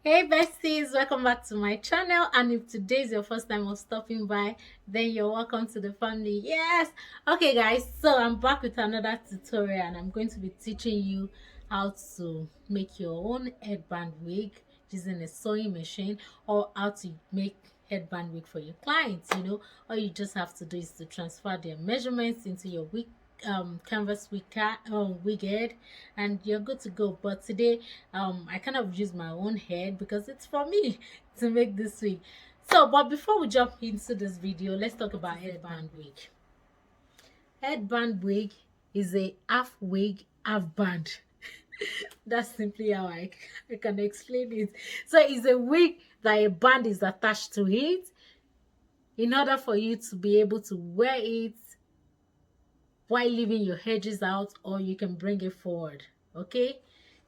Hey besties, welcome back to my channel, and if today is your first time of stopping by, then you're welcome to the family. Yes. Okay guys, so I'm back with another tutorial, and I'm going to be teaching you how to make your own headband wig using a sewing machine, or how to make headband wig for your clients. All you just have to do is to transfer their measurements into your wig canvas wig head, and you're good to go. But today I kind of use my own head because it's for me to make this wig. So but before we jump into this video, let's talk about headband wig. Headband wig is a half wig half band. That's simply how I can explain it. So it's a wig that a band is attached to it in order for you to be able to wear it while leaving your edges out, or you can bring it forward. Okay,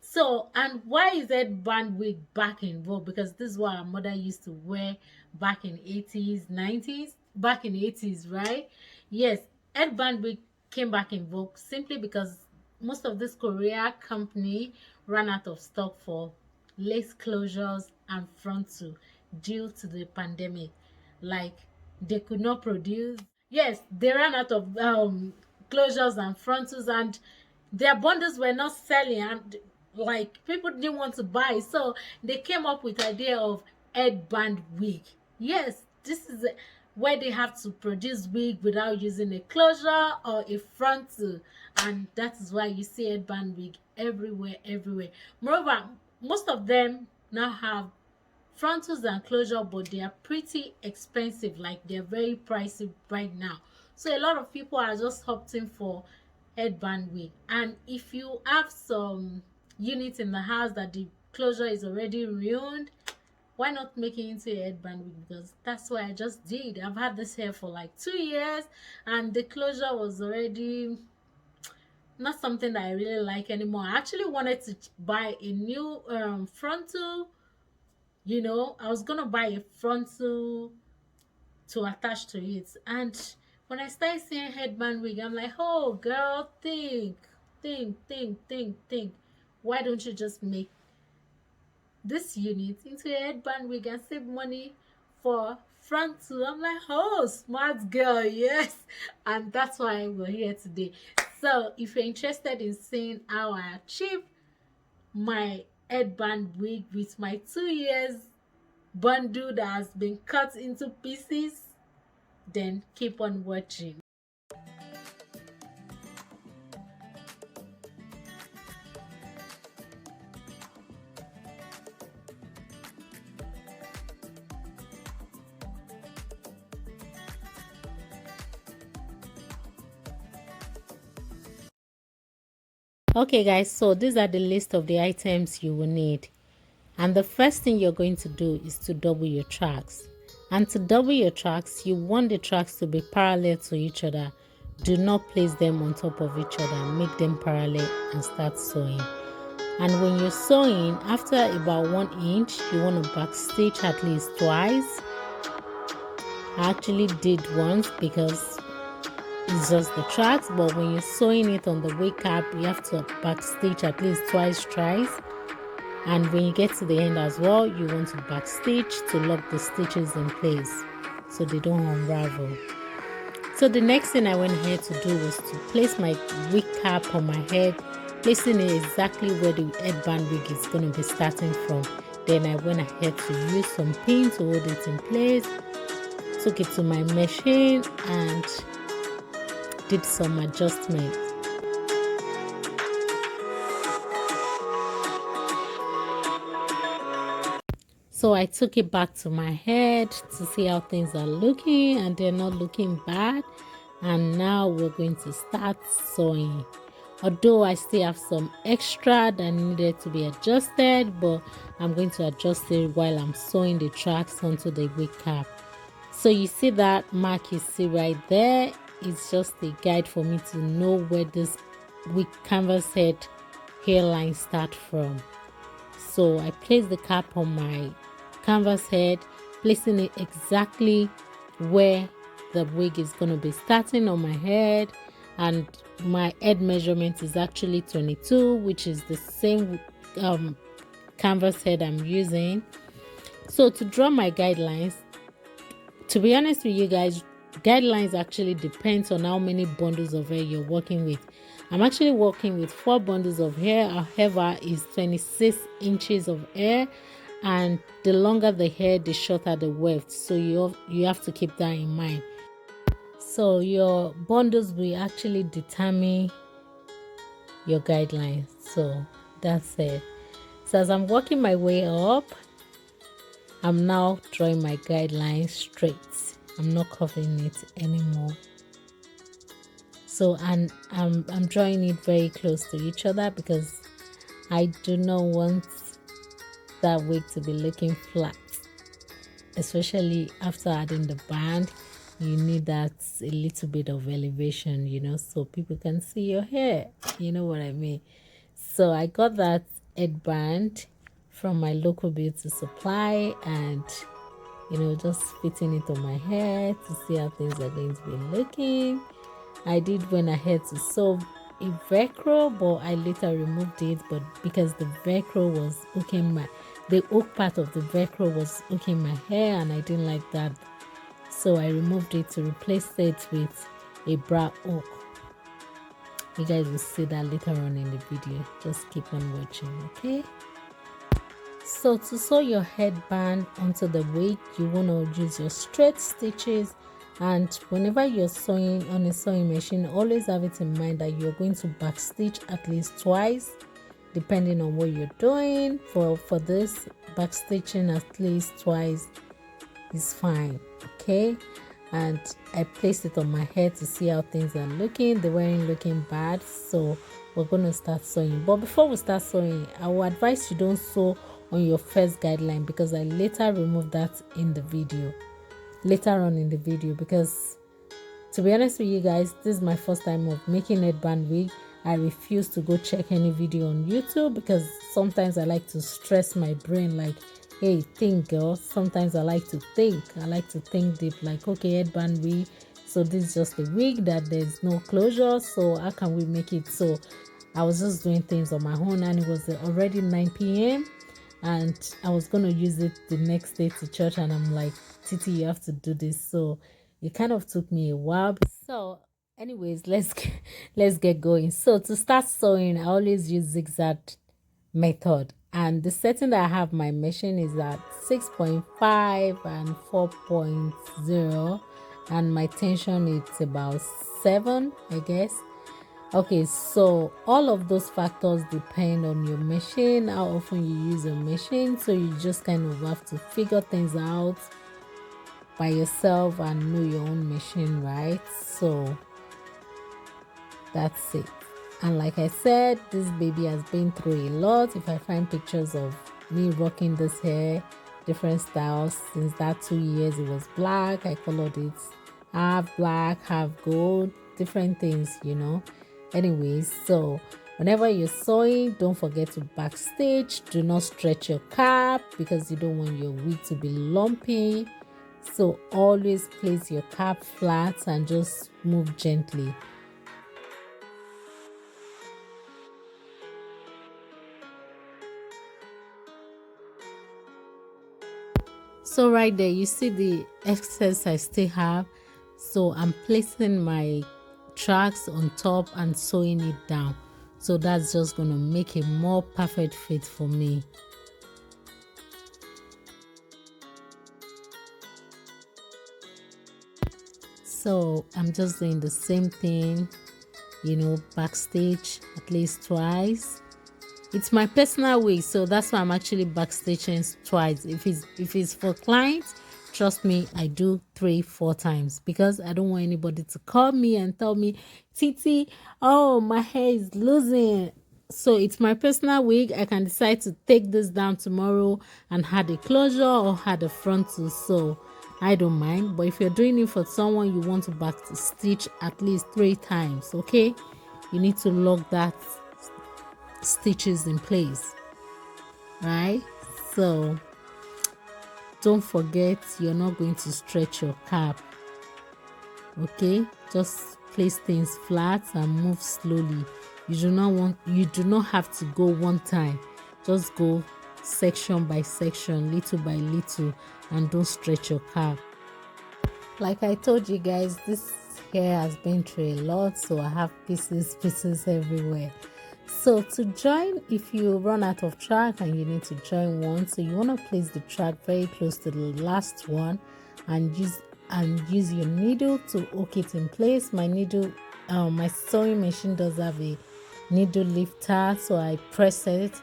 so and why is headband wig back in vogue? Because this is what our mother used to wear back in 80s 90s, back in 80s, right? Yes, headband wig came back in vogue simply because most of this Korea company ran out of stock for lace closures and frontal due to the pandemic. Like, they could not produce. Yes, they ran out of closures and frontals, and their bundles were not selling, and like people didn't want to buy, so they came up with the idea of headband wig. Yes, this is where they have to produce wig without using a closure or a frontal, and that is why you see headband wig everywhere. Moreover, most of them now have frontals and closure, but they are pretty expensive. Like, they're very pricey right now, so a lot of people are just opting for headband wig. And if you have some units in the house that the closure is already ruined, why not make it into a headband wig? Because that's what I just did. I've had this hair for like 2 years, and the closure was already not something that I really like anymore. I actually wanted to buy a new frontal. I was gonna buy a frontal to attach to it, and when I started seeing headband wig, I'm like, oh girl, think. Why don't you just make this unit into a headband wig and save money for frontal? I'm like, oh, smart girl, yes. And that's why we're here today. So if you're interested in seeing how I achieve my headband wig with my 2 years bundle that has been cut into pieces, then keep on watching. Okay guys, so these are the list of the items you will need, and the first thing you're going to do is to double your tracks. And to double your tracks, you want the tracks to be parallel to each other. Do not place them on top of each other. Make them parallel and start sewing. And when you're sewing, after about 1 inch, you want to backstitch at least twice. I actually did once because it's just the tracks, but when you're sewing it on the wig cap, you have to backstitch at least twice. And when you get to the end as well, you want to backstitch to lock the stitches in place so they don't unravel. So the next thing I went ahead to do was to place my wig cap on my head, placing it exactly where the headband wig is going to be starting from. Then I went ahead to use some pin to hold it in place, took it to my machine and did some adjustments. So I took it back to my head to see how things are looking, and they're not looking bad. And now we're going to start sewing. Although I still have some extra that needed to be adjusted, but I'm going to adjust it while I'm sewing the tracks onto the wig cap. So you see that mark you see right there? It's just a guide for me to know where this wig canvas head hairline start from. So I place the cap on my canvas head, placing it exactly where the wig is going to be starting on my head, and my head measurement is actually 22, which is the same canvas head I'm using. So to draw my guidelines, to be honest with you guys, guidelines actually depends on how many bundles of hair you're working with. I'm actually working with 4 bundles of hair. However, is 26 inches of hair, and the longer the hair, the shorter the weft. So you have to keep that in mind. So your bundles will actually determine your guidelines. So that's it. So as I'm working my way up, I'm now drawing my guidelines straight. I'm not curving it anymore. So and I'm drawing it very close to each other because I do not want that wig to be looking flat, especially after adding the band. You need that a little bit of elevation, you know, so people can see your hair, you know what I mean. So I got that headband from my local beauty supply, and you know, just fitting it on my hair to see how things are going to be looking. I did went ahead to sew a velcro, but I later removed it, but because the velcro was hooking the hook part of the velcro was hooking my hair, and I didn't like that, so I removed it to replace it with a bra hook. You guys will see that later on in the video. Just keep on watching, okay? So to sew your headband onto the wig, you want to use your straight stitches, and whenever you're sewing on a sewing machine, always have it in mind that you're going to backstitch at least twice, depending on what you're doing. For this, backstitching at least twice is fine, okay? And I placed it on my head to see how things are looking. They weren't looking bad, so we're going to start sewing. But before we start sewing, I will advise you don't sew on your first guideline, because I later removed that in the video later on in the video, because to be honest with you guys, this is my first time of making headband wig. I refuse to go check any video on YouTube, because sometimes I like to stress my brain, like, hey, think girl. Sometimes I like to think deep, like, okay, headband wig, so this is just a wig that there's no closure, so how can we make it? So I was just doing things on my own, and it was already 9 p.m. and I was going to use it the next day to church, and I'm like, Titi, you have to do this. So it kind of took me a while. So anyways, let's get going. So to start sewing, I always use zigzag method, and the setting that I have my machine is at 6.5 and 4.0, and my tension is about 7, I guess. Okay, so all of those factors depend on your machine, how often you use your machine. So you just kind of have to figure things out by yourself and know your own machine, right? So that's it. And like I said, this baby has been through a lot. If I find pictures of me rocking this hair, different styles, since that 2 years it was black, I colored it half black, half gold, different things, you know. Anyways, so whenever you're sewing, don't forget to backstitch. Do not stretch your cap, because you don't want your wig to be lumpy. So always place your cap flat and just move gently. So right there, you see the excess I still have. So I'm placing my tracks on top and sewing it down. So that's just going to make a more perfect fit for me. So I'm just doing the same thing, you know, backstitch at least twice. It's my personal wig, so that's why I'm actually backstitching twice. If it's for clients, trust me, I do 3-4 times, because I don't want anybody to call me and tell me, Titi, oh, my hair is losing. So it's my personal wig. I can decide to take this down tomorrow and add a closure or add a frontal, so I don't mind. But if you're doing it for someone, you want to backstitch at least 3 times, okay? You need to lock that stitches in place, right? So don't forget, you're not going to stretch your cap, okay? Just place things flat and move slowly. You do not have to go one time, just go section by section, little by little, and don't stretch your cap. Like I told you guys, this hair has been through a lot, so I have pieces everywhere. So to join, if you run out of track and you need to join one, so you want to place the track very close to the last one and use your needle to hook it in place. My needle, my sewing machine does have a needle lifter, so I press it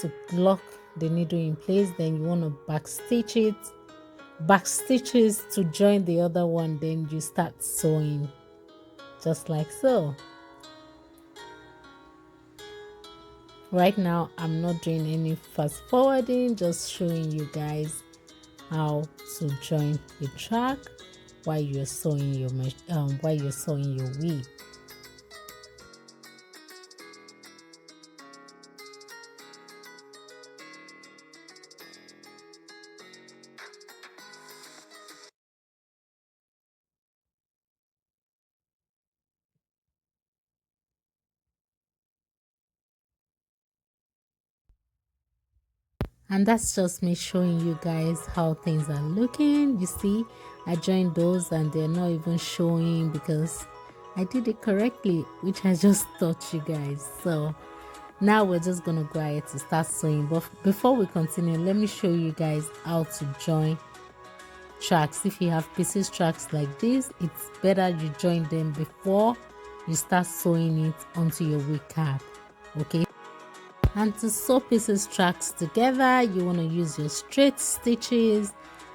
to lock the needle in place. Then you want to back stitches to join the other one. Then you start sewing just like so. Right now I'm not doing any fast forwarding, just showing you guys how to join the track while you're sewing your wig. And that's just me showing you guys how things are looking. You see, I joined those and they're not even showing because I did it correctly, which I just taught you guys. So now we're just gonna go ahead to start sewing. But before we continue, let me show you guys how to join tracks. If you have pieces tracks like this, it's better you join them before you start sewing it onto your wig cap. Okay. And to sew pieces tracks together, you want to use your straight stitches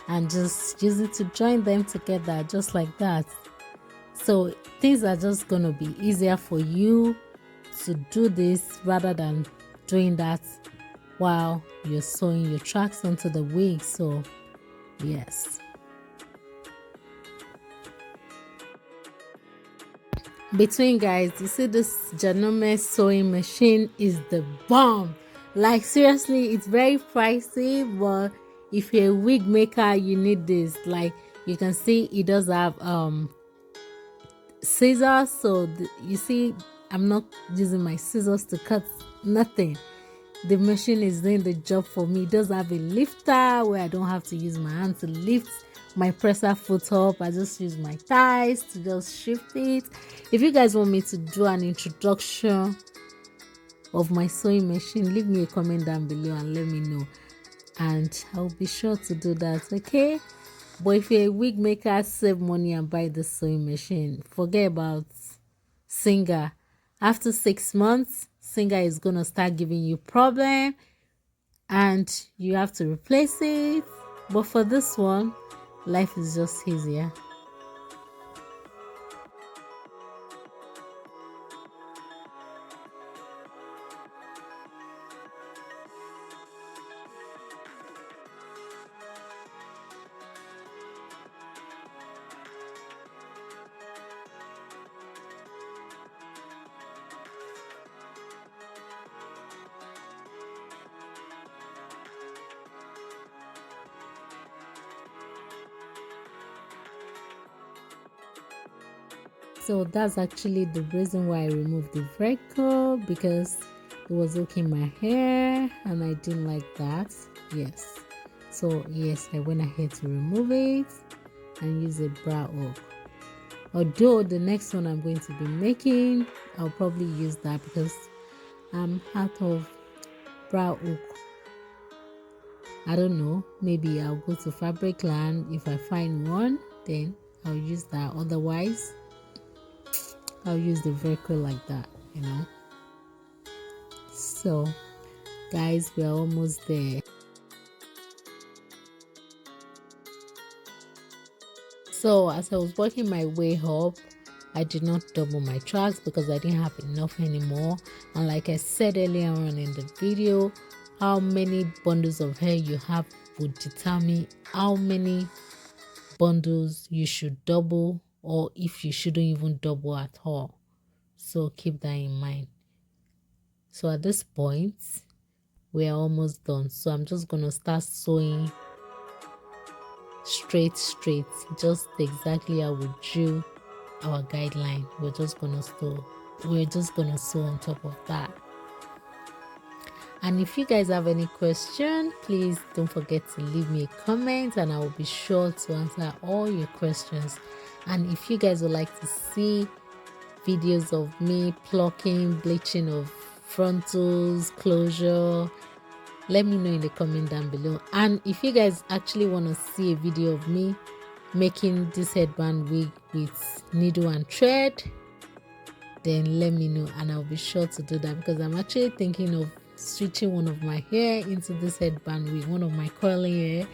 and just use it to join them together just like that. So things are just going to be easier for you to do this rather than doing that while you're sewing your tracks onto the wig. So yes. Between guys, you see this ginormous sewing machine is the bomb. Like seriously, it's very pricey, but if you're a wig maker, you need this. Like you can see it does have scissors, so you see I'm not using my scissors to cut nothing. The machine is doing the job for me. It does have a lifter where I don't have to use my hand to lift my presser foot up. I just use my thighs to just shift it. If you guys want me to do an introduction of my sewing machine, leave me a comment down below and let me know, and I'll be sure to do that. Okay, but if you're a wig maker, save money and buy the sewing machine. Forget about Singer. After 6 months, Singer is gonna start giving you problem and you have to replace it. But for this one, life is just easier. So that's actually the reason why I removed the Velcro, because it was hooking my hair and I didn't like that. Yes, so yes, I went ahead to remove it and use a bra hook. Although the next one I'm going to be making, I'll probably use that because I'm out of bra hook. I don't know, maybe I'll go to Fabric Land. If I find one, then I'll use that. Otherwise, I'll use the Velcro like that, you know. So guys, we're almost there. So as I was working my way up, I did not double my tracks because I didn't have enough anymore. And like I said earlier on in the video, how many bundles of hair you have would determine how many bundles you should double, or if you shouldn't even double at all. So keep that in mind. So at this point, we're almost done. So I'm just gonna start sewing straight, just exactly how we drew our guideline. We're just gonna sew on top of that. And if you guys have any question, please don't forget to leave me a comment and I will be sure to answer all your questions. And if you guys would like to see videos of me plucking, bleaching of frontals, closure, let me know in the comment down below. And if you guys actually want to see a video of me making this headband wig with needle and thread, then let me know and I'll be sure to do that, because I'm actually thinking of switching one of my hair into this headband wig, one of my curly hair,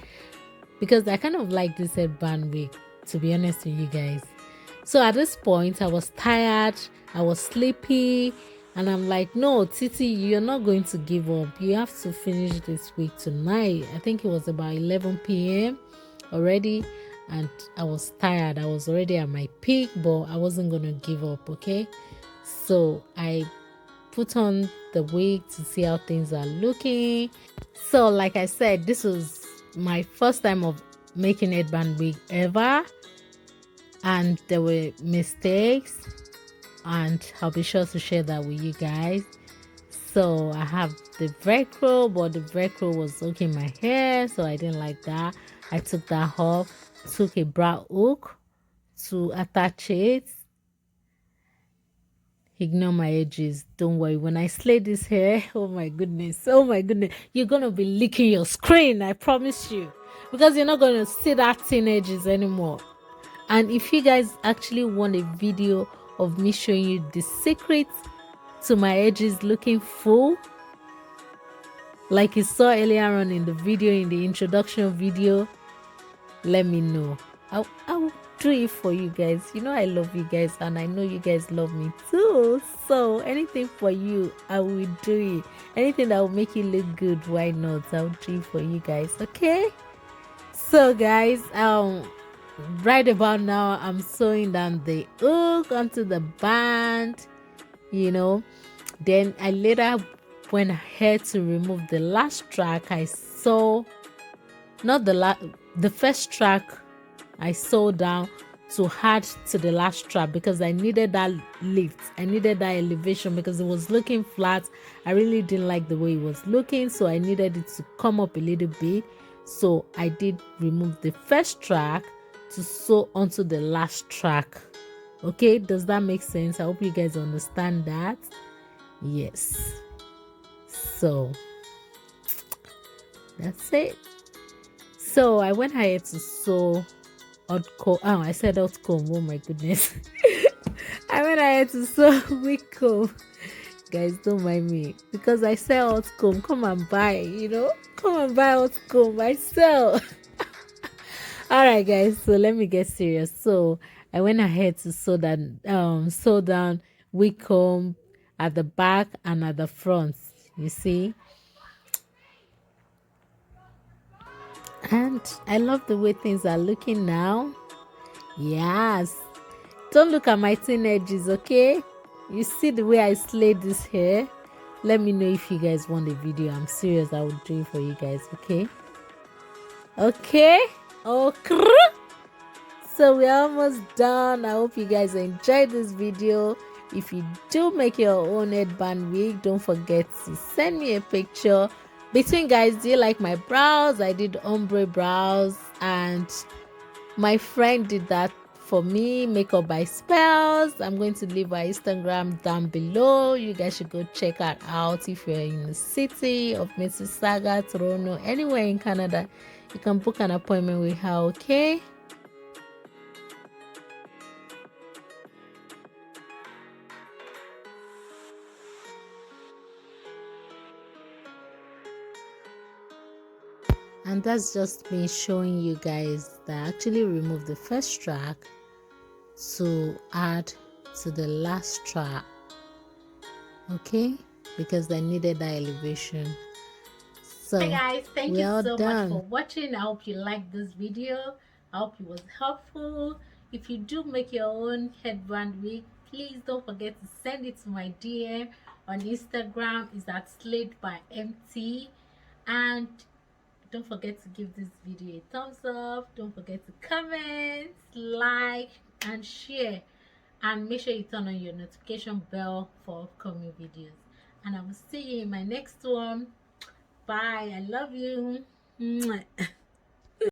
because I kind of like this headband wig, to be honest with you guys. So at this point I was tired, I was sleepy, and I'm like, no Titi, you're not going to give up, you have to finish this wig tonight. I think it was about 11 p.m. already, and I was tired, I was already at my peak, but I wasn't gonna give up. Okay, so I put on the wig to see how things are looking. So like I said, this was my first time of making headband wig ever, and there were mistakes, and I'll be sure to share that with you guys. So I have the velcro, but the velcro was in my hair, so I didn't like that. I took that off, took a brow hook to attach it. Ignore my edges, don't worry. When I slay this hair, oh my goodness, you're gonna be licking your screen, I promise you, because you're not gonna see that thin edges anymore. And if you guys actually want a video of me showing you the secrets to my edges looking full, like you saw earlier on in the video, in the introduction video, let me know. I'll do it for you guys. You know I love you guys, and I know you guys love me too. So anything for you, I will do it. Anything that will make you look good, why not? I'll do it for you guys. Okay, so guys, right about now I'm sewing down the hook onto the band, you know. Then I later went ahead to remove the last track. I saw, not the first track I sewed down to add to the last strap, because I needed that lift, I needed that elevation, because it was looking flat. I really didn't like the way it was looking, so I needed it to come up a little bit. So I did remove the first track to sew onto the last track. Okay, does that make sense? I hope you guys understand that. Yes, so that's it. So I went ahead to sew hot comb. Oh, I said hot comb. Oh my goodness. I went ahead to sew wig comb. Guys, don't mind me, because I sell hot comb. Come and buy, come and buy hot comb. I sell. All right, guys. So let me get serious. So I went ahead to sew down wig comb at the back and at the front. You see. And I love the way things are looking now. Yes, don't look at my thin edges, okay? You see the way I slayed this hair. Let me know if you guys want a video. I'm serious, I will do it for you guys. Okay, so we're almost done. I hope you guys enjoyed this video. If you do make your own headband wig, don't forget to send me a picture. Between guys, do you like my brows? I did ombre brows, and my friend did that for me, makeup by Spells. I'm going to leave our Instagram down below. You guys should go check her out. If you're in the city of Mississauga, Toronto, anywhere in Canada, you can book an appointment with her. Okay, and that's just me showing you guys that I actually removed the first track to add to the last track. Okay, because I needed that elevation. So hi guys, thank you so done. much for watching. I hope you liked this video. I hope it was helpful. If you do make your own headband wig, please don't forget to send it to my DM on Instagram. Is at slayedbymt. And don't forget to give this video a thumbs up. Don't forget to comment, like, and share. And make sure you turn on your notification bell for upcoming videos. And I will see you in my next one. Bye. I love you. Mwah.